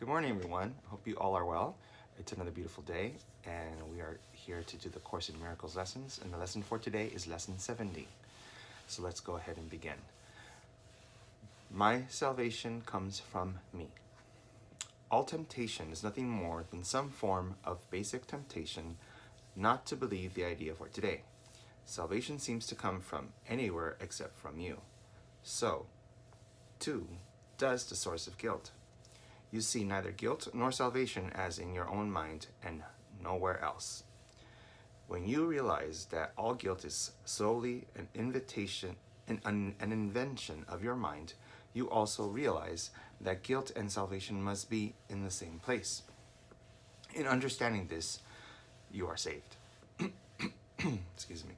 Good morning, everyone. Hope you all are well. It's another beautiful day, and we are here to do the Course in Miracles lessons. And the lesson for today is lesson 70. So let's go ahead and begin. My salvation comes from me. All temptation is nothing more than some form of basic temptation not to believe the idea for today. Salvation seems to come from anywhere except from you. So, too, does the source of guilt. You see neither guilt nor salvation as in your own mind and nowhere else. When you realize that all guilt is solely an invention of your mind, you also realize that guilt and salvation must be in the same place. In understanding this, you are saved. Excuse me.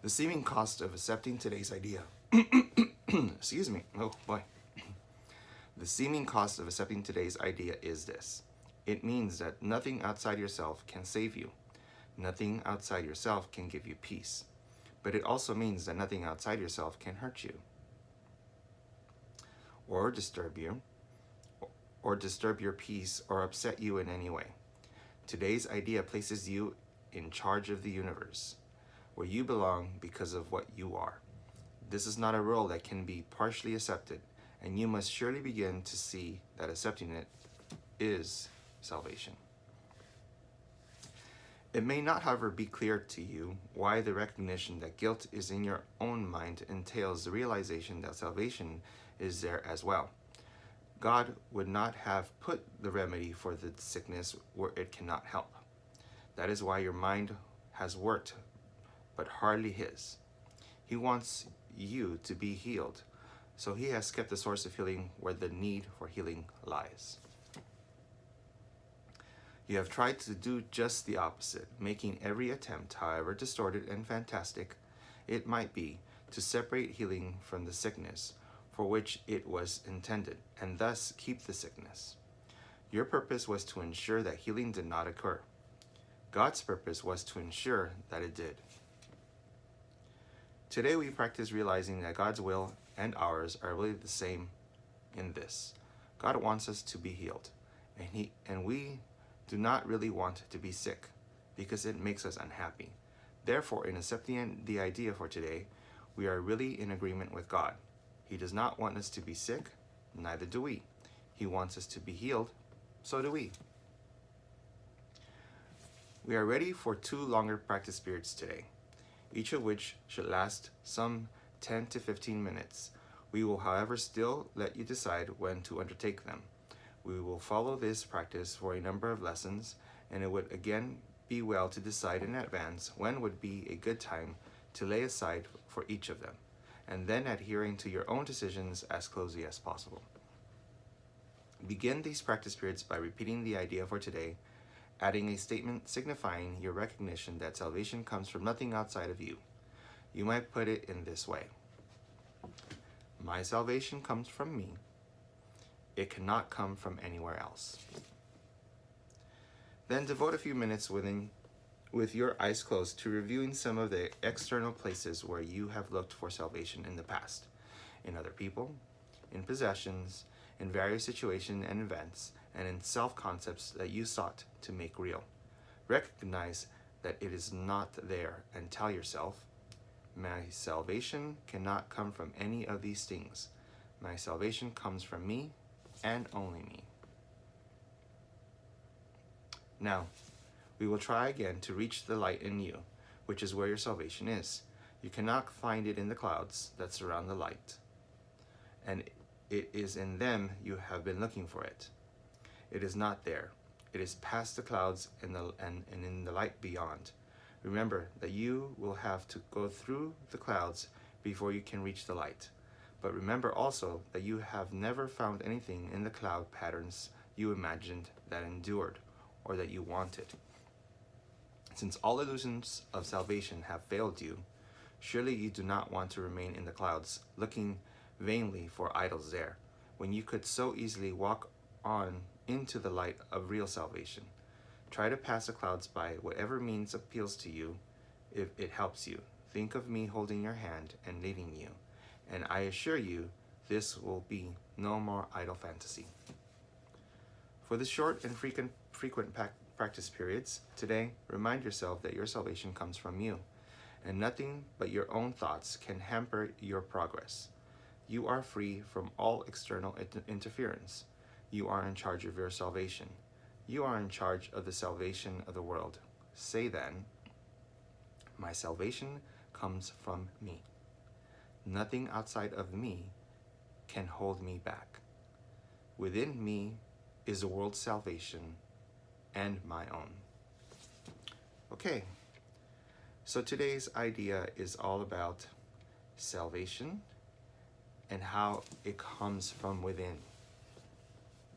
The seeming cost of accepting today's idea. Excuse me. Oh boy. The seeming cost of accepting today's idea is this. It means that nothing outside yourself can save you. Nothing outside yourself can give you peace. But it also means that nothing outside yourself can hurt you, or disturb you, or disturb your peace, or upset you in any way. Today's idea places you in charge of the universe, where you belong because of what you are. This is not a role that can be partially accepted, and you must surely begin to see that accepting it is salvation. It may not, however, be clear to you why the recognition that guilt is in your own mind entails the realization that salvation is there as well. God would not have put the remedy for the sickness where it cannot help. That is why your mind has worked, but hardly His. He wants you to be healed, so He has kept the source of healing where the need for healing lies. You have tried to do just the opposite, making every attempt, however distorted and fantastic it might be, to separate healing from the sickness for which it was intended, and thus keep the sickness. Your purpose was to ensure that healing did not occur. God's purpose was to ensure that it did. Today we practice realizing that God's will and ours are really the same in this. God wants us to be healed, and we do not really want to be sick because it makes us unhappy. Therefore, in accepting the idea for today, we are really in agreement with God. He does not want us to be sick, neither do we. He wants us to be healed, so do we. We are ready for 2 longer practice periods today, each of which should last some 10 to 15 minutes. We will, however, still let you decide when to undertake them. We will follow this practice for a number of lessons, and it would again be well to decide in advance when would be a good time to lay aside for each of them, and then adhering to your own decisions as closely as possible. Begin these practice periods by repeating the idea for today, adding a statement signifying your recognition that salvation comes from nothing outside of you. You might put it in this way. My salvation comes from me. It cannot come from anywhere else. Then devote a few minutes with your eyes closed to reviewing some of the external places where you have looked for salvation in the past, in other people, in possessions, in various situations and events, and in self-concepts that you sought to make real. Recognize that it is not there and tell yourself, my salvation cannot come from any of these things. My salvation comes from me and only me. Now, we will try again to reach the light in you, which is where your salvation is. You cannot find it in the clouds that surround the light, and it is in them you have been looking for it. It is not there. It is past the clouds and in the light beyond. Remember that you will have to go through the clouds before you can reach the light. But remember also that you have never found anything in the cloud patterns you imagined that endured or that you wanted. Since all illusions of salvation have failed you, surely you do not want to remain in the clouds, looking vainly for idols there, when you could so easily walk on into the light of real salvation. Try to pass the clouds by whatever means appeals to you, if it helps you. Think of me holding your hand and leading you, and I assure you this will be no more idle fantasy. For the short and frequent practice periods, today, remind yourself that your salvation comes from you, and nothing but your own thoughts can hamper your progress. You are free from all external interference. You are in charge of your salvation. You are in charge of the salvation of the world. Say then, my salvation comes from me. Nothing outside of me can hold me back. Within me is the world's salvation and my own. Okay, so today's idea is all about salvation and how it comes from within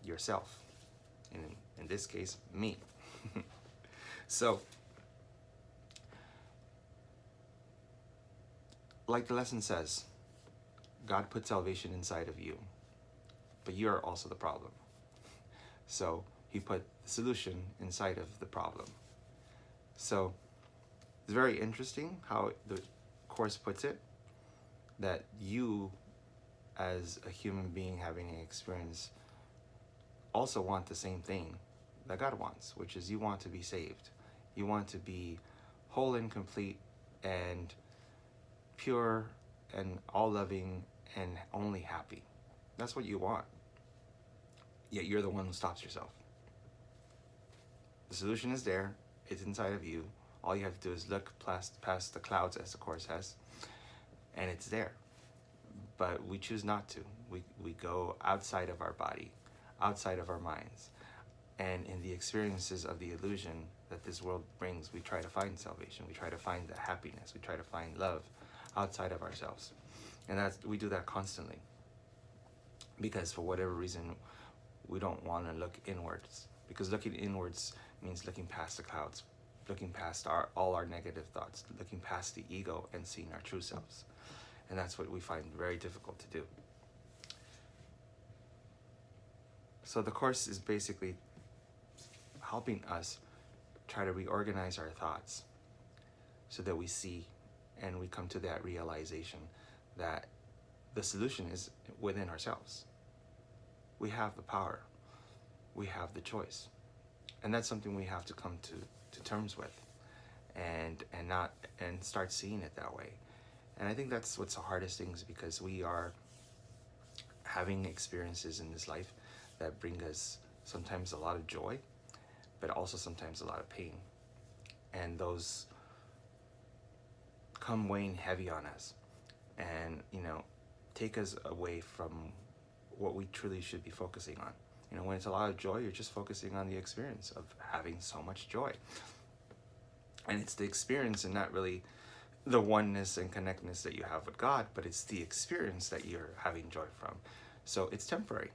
yourself. In this case, me. So, like the lesson says, God put salvation inside of you, but you are also the problem. So he put the solution inside of the problem. So it's very interesting how the Course puts it, that you, as a human being having an experience, also want the same thing that God wants, which is you want to be saved. You want to be whole and complete and pure and all-loving and only happy. That's what you want. Yet you're the one who stops yourself. The solution is there. It's inside of you. All you have to do is look past the clouds, as the Course says, and it's there. But we choose not to. We go outside of our body, outside of our minds. And in the experiences of the illusion that this world brings, we try to find salvation. We try to find the happiness. We try to find love outside of ourselves. And we do that constantly. Because for whatever reason, we don't want to look inwards. Because looking inwards means looking past the clouds, looking past all our negative thoughts, looking past the ego and seeing our true selves. And that's what we find very difficult to do. So the Course is basically helping us try to reorganize our thoughts so that we see and we come to that realization that the solution is within ourselves. We have the power. We have the choice. And that's something we have to come to terms with and start seeing it that way. And I think that's what's the hardest thing, is because we are having experiences in this life that bring us sometimes a lot of joy, but also sometimes a lot of pain. And those come weighing heavy on us and, take us away from what we truly should be focusing on. When it's a lot of joy, you're just focusing on the experience of having so much joy. And it's the experience and not really the oneness and connectedness that you have with God, but it's the experience that you're having joy from. So it's temporary.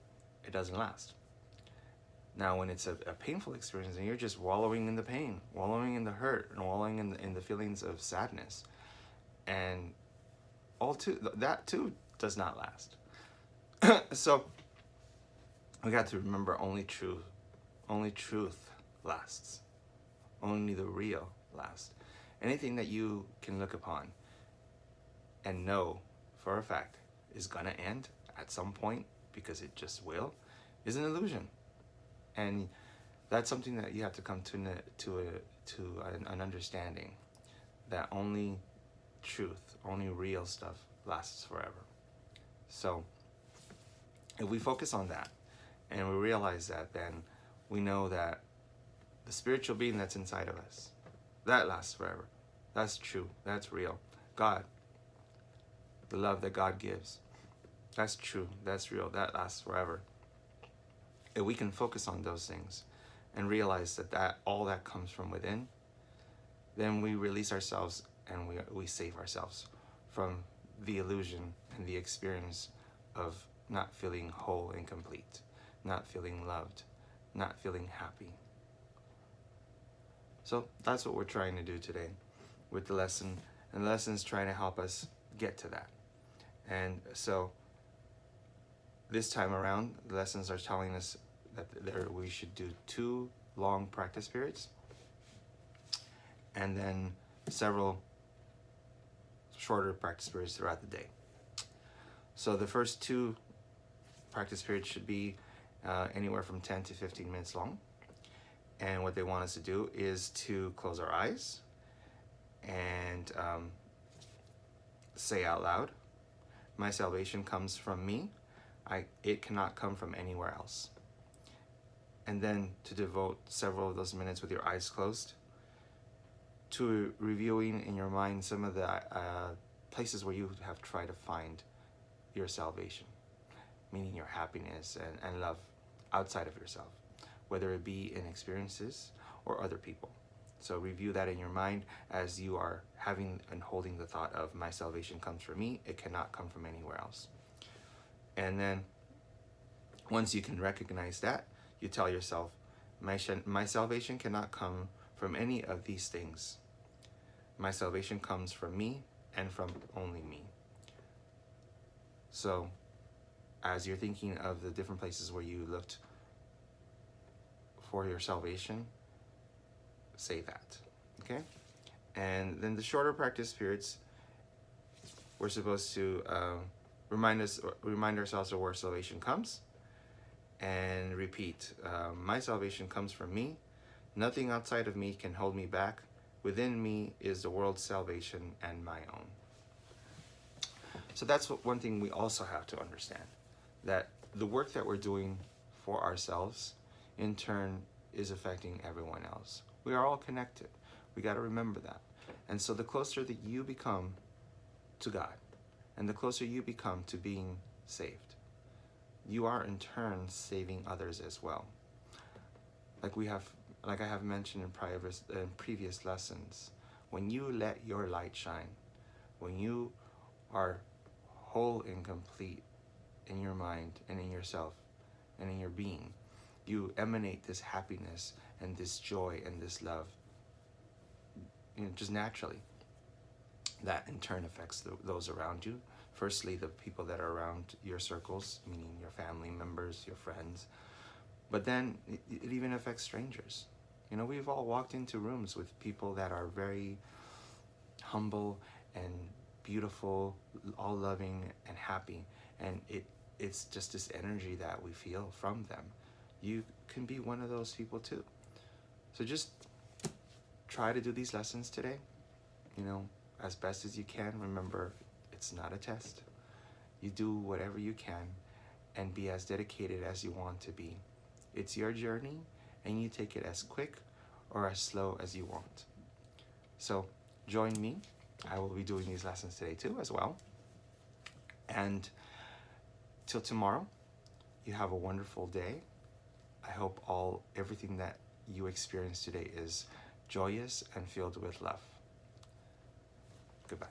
It doesn't last. Now, when it's a painful experience and you're just wallowing in the pain, wallowing in the hurt, and wallowing in the feelings of sadness, and that too does not last. So we got to remember only truth lasts. Only the real lasts. Anything that you can look upon and know for a fact is gonna end at some point, because it just will, is an illusion. And that's something that you have to come to an understanding, that only truth, only real stuff lasts forever. So if we focus on that and we realize that, then we know that the spiritual being that's inside of us, that lasts forever. That's true. That's real. God, the love that God gives, that's true. That's real. That lasts forever. If we can focus on those things and realize that all that comes from within, then we release ourselves and we save ourselves from the illusion and the experience of not feeling whole and complete, not feeling loved, not feeling happy. So that's what we're trying to do today with the lesson. And the lesson is trying to help us get to that. And so this time around, the lessons are telling us that we should do 2 long practice periods and then several shorter practice periods throughout the day. So the first 2 practice periods should be anywhere from 10 to 15 minutes long. And what they want us to do is to close our eyes and say out loud, my salvation comes from me. It cannot come from anywhere else. And then to devote several of those minutes with your eyes closed to reviewing in your mind some of the places where you have tried to find your salvation, meaning your happiness and love outside of yourself, whether it be in experiences or other people. So review that in your mind as you are having and holding the thought of my salvation comes from me. It cannot come from anywhere else. And then once you can recognize that, you tell yourself, my salvation cannot come from any of these things. My salvation comes from me and from only me. So as you're thinking of the different places where you looked for your salvation, say that, okay? And then the shorter practice periods, we're supposed to remind ourselves of where salvation comes and repeat, my salvation comes from me. Nothing outside of me can hold me back. Within me is the world's salvation and my own. So that's one thing we also have to understand, that the work that we're doing for ourselves in turn is affecting everyone else. We are all connected. We got to remember that. And so the closer that you become to God and the closer you become to being saved, you are in turn saving others as well. Like I have mentioned in previous lessons, when you let your light shine, when you are whole and complete in your mind and in yourself and in your being, you emanate this happiness and this joy and this love, just naturally. That in turn affects those around you. Firstly, the people that are around your circles, meaning your family members, your friends. But then it even affects strangers. We've all walked into rooms with people that are very humble and beautiful, all loving and happy. And it's just this energy that we feel from them. You can be one of those people too. So just try to do these lessons today, as best as you can. Remember, it's not a test. You do whatever you can and be as dedicated as you want to be. It's your journey, and you take it as quick or as slow as you want. So join me. I will be doing these lessons today too as well. And till tomorrow, you have a wonderful day. I hope everything that you experience today is joyous and filled with love. Goodbye.